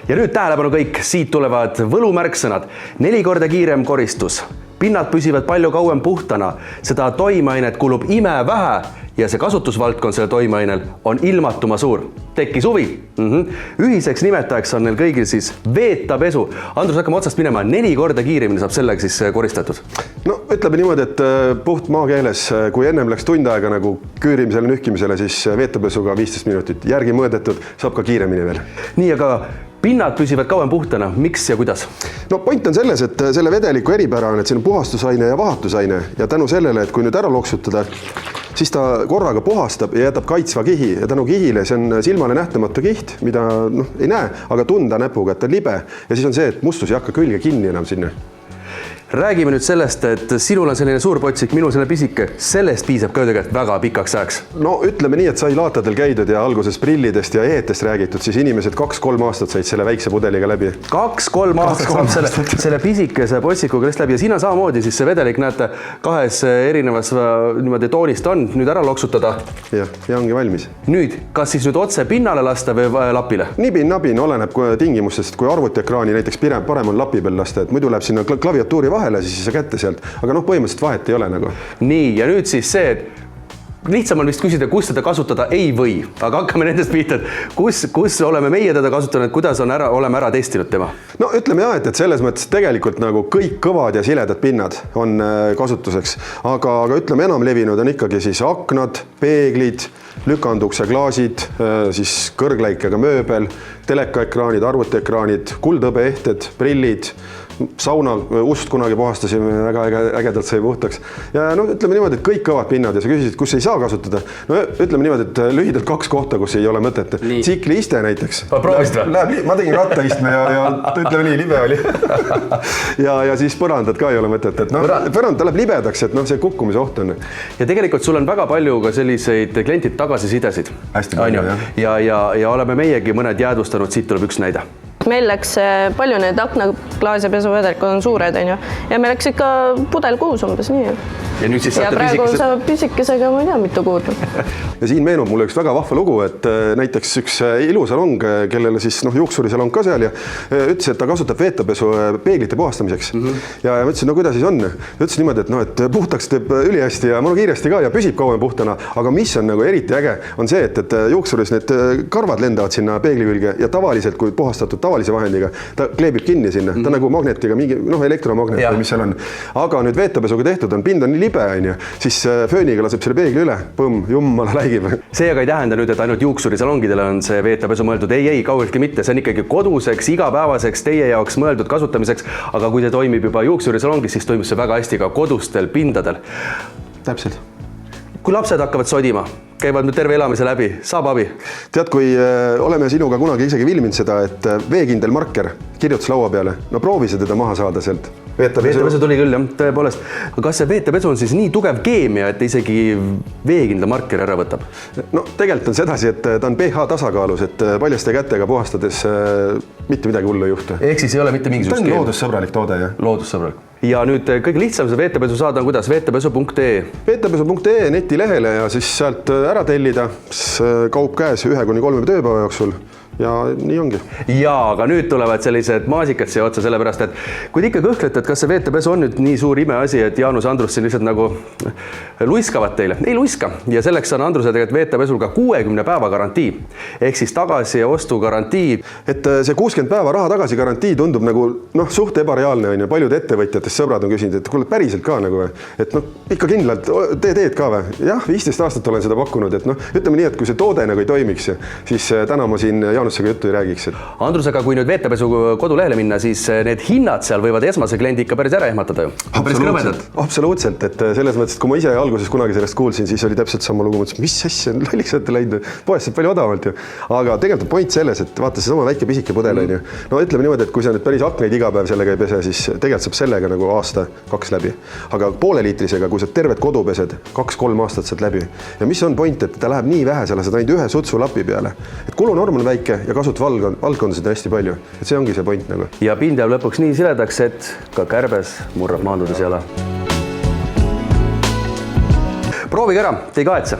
Ja nüüd tähelepanu kõik, siit tulevad võlumärksõnad. 4 korda kiirem koristus. Pinnad püsivad palju kauem puhtana. Seda toimainet kulub imevähe ja see kasutusvaldkond selle toimainel on ilmatuma suur. Tekkis huvi. Ühiseks nimetajaks on neil kõigil siis veetapesu. Andrus, hakkame otsast minema. 4 korda kiiremini saab sellega siis koristatud. No ütleme niimoodi, et puht maakeeles, kui ennem läks tund aega nagu küürimisele, nühkimisele, siis veetapesuga 15 minutit. Järgi mõõdetud, saab ka kiiremini veel. Nii, aga pinnad püsivad kauem puhtana. Miks ja kuidas? No point on selles, et selle vedeliku eripära on, et siin on puhastusaine ja vahetusaine ja tänu sellele, et kui nüüd ära loksutada, siis ta korraga puhastab ja jätab kaitsva kihi ja tänu kihile see on silmale nähtamatu kiht, mida ei näe, aga tunda näpuga, et ta on libe ja siis on see, et mustus ei hakka külge kinni enam sinna. Räägime nüüd sellest, et sinul on selline suur potsik, minul selline pisike, sellest piisab ka tegelikult väga pikaks ajaks. No ütleme nii, et sai laatadel käidud ja alguses prillidest ja ehetest räägitud, siis inimesed 2-3 aastat said selle väikse pudeliga läbi. 2-3 aastat saab selle pisikese potsikuga läbi ja siin on samamoodi siis see vedelik, näete, 2 erinevas niimoodi toonist on nüüd ära loksutada. Ja ongi valmis. Nüüd, kas siis nüüd otse pinnale lasta või lapile? Nibin, oleneb tingimustest, kui arvutiekraani näiteks parem on lapi peal lasta, et muidu läheb sinna klaviatuuri vahele, siis ei saa kätte sealt. Aga põhimõtteliselt vahet ei ole nagu. Nii, ja nüüd siis see, et lihtsam on vist küsida, kus seda kasutada ei või. Aga hakkame nendest pihta, et kus oleme meie teda kasutanud, kuidas oleme ära testinud tema? No ütleme jah, et selles mõttes tegelikult nagu kõik kõvad ja siledad pinnad on kasutuseks. Aga ütleme enam levinud on ikkagi siis aknad, peeglid, lükandukse klaasid, siis kõrgläikega mööbel, telekaekraanid, arvutiekraanid, kuldhõbe ehted, prillid, sauna ust kunagi puhastasime, väga ägedalt sai puhtaks. Ja ütleme niimoodi, et kõik kõvad pinnad ja sa küsisid, kus ei saa kasutada. No ütleme niimoodi, et lühidalt 2 kohta, kus ei ole mõtet. Tsikliiste näiteks. Ma tegin rattaistme ja ütleme nii, libe oli. ja siis põrandad ka ei ole mõtet. Põrand ta läheb libedaks, et see kukkumise oht on. Ja tegelikult sul on väga palju ka selliseid klientid tagasisidesid. Hästi palju, jah. Ja oleme meiegi mõned jäädvustanud, siit tuleb üks näide. Meil läks palju need aknaklaas ja pesuvedelikud on suured, ja meil läks ikka pudel kuus umbes nii. Ja nüüd siis saate praegu saab pisikesega, ma ei tea, mitu kuud. Ja siin meenub mulle üks väga vahva lugu, et näiteks üks ilusalong, kellele siis juuksurisalong ka seal ja ütles, et ta kasutab veetapesu peeglite puhastamiseks. Ja ma ütlesin, no kuidas siis on? Ütlesin niimoodi, et puhtaks teeb ülihästi ja mõnu kiiresti ka ja püsib kauem puhtana, aga mis on nagu eriti äge, on see, et juuksuris need karvad lendavad sinna peegli külge ja tavaliselt, kui puhastatud tavalise vahendiga, ta kleebib kinni sinna, ta nagu magnetiga, mingi elektromagnet või mis seal on. Aga nüüd veetapesuga tehtud on, pind on nii libe, siis fööniga laseb selle peegli üle, põmm, jummala läigib. See aga ei tähenda nüüd, et ainult juuksurisalongidele on see veetapesu mõeldud. Ei, kaugeltki mitte. See on ikkagi koduseks, igapäevaseks, teie jaoks mõeldud kasutamiseks. Aga kui see toimib juba juuksurisalongis, siis toimib see väga hästi ka kodustel pindadel. Täpselt. Kui lapsed hakkavad sodima, käivad nüüd terve elamise läbi, saab abi? Tead, kui oleme sinuga kunagi isegi filminud seda, et veekindel marker kirjutas laua peale, no proovi see teda maha saada sealt. Veetapesu tuli küll, jah, tõepoolest. Aga kas see veetapesu on siis nii tugev keemia, et isegi veekindla markeri ära võtab? No tegelikult on sedasi, et ta on pH tasakaalus, et paljaste kätega puhastades mitte midagi hullu ei juhtu. Ehk siis ei ole mitte mingisugust keemia? Ta on loodussõbralik toode, jah. Loodussõbralik. Ja nüüd kõige lihtsam see veetapesu saada on kuidas? Veetapesu.ee. Veetapesu.ee netilehele ja siis sealt ära tellida, kaup käes 1-3 tööpäeva jooksul. Ja nii ongi. Ja, aga nüüd tulevad sellised maasikad siia otsa sellepärast, et kui te ikka kõhklete, et kas see veetapesu on nüüd nii suur imeasi, et Jaanus Andrus siin lihtsalt nagu luiskavad teile. Ei luiska. Ja selleks on Andruse tegelikult veetapesul ka 60 päeva garantii. Ehk siis tagasi ja ostu garantii. Et see 60 päeva raha tagasi garantii tundub nagu suht ebareaalne on ja paljud ettevõtjatest sõbrad on küsinud, et kuule päriselt ka nagu, et ikka kindlalt teed ka või? Jah, 15 aastat olen seda pakkunud, et ütleme nii, et kui see toode nagu ei toimiks, siis täna ma siin Jaanusega juttu ei räägiks. Andrus, aga kui nüüd veetapesu kodulehele minna, siis need hinnad seal võivad esmase kliendi ikka päris ära ehmatada ju. Absoluutselt, et selles mõttes, et kui ma ise alguses kunagi sellest kuulsin, siis oli täpselt sama lugu, mõtlesin, mis asja on lolliks ette läinud, poes saab palju odavalt ju. Aga tegelikult point selles, et vaata see sama väike pisike pudel on ju. No ütleme niimoodi, et kui sa nüüd päris akneid iga päev sellega ei pese, siis tegelikult saab sellega nagu aasta-2 läbi. Aga pooleliitrisega, kui sa tervet kodu pesed, 2-3 aastat saad läbi. Ja mis on point, et ta läheb nii vähe, sa lased ainult ühe sutsu lapi peale. Et kulunorm on väike ja kasutusvaldkondasid on hästi palju. Et see ongi see point nagu. Ja pind jääb lõpuks nii siledaks, et ka kärbes murrab maandudes jala. Proovige ära, te ei kahetse.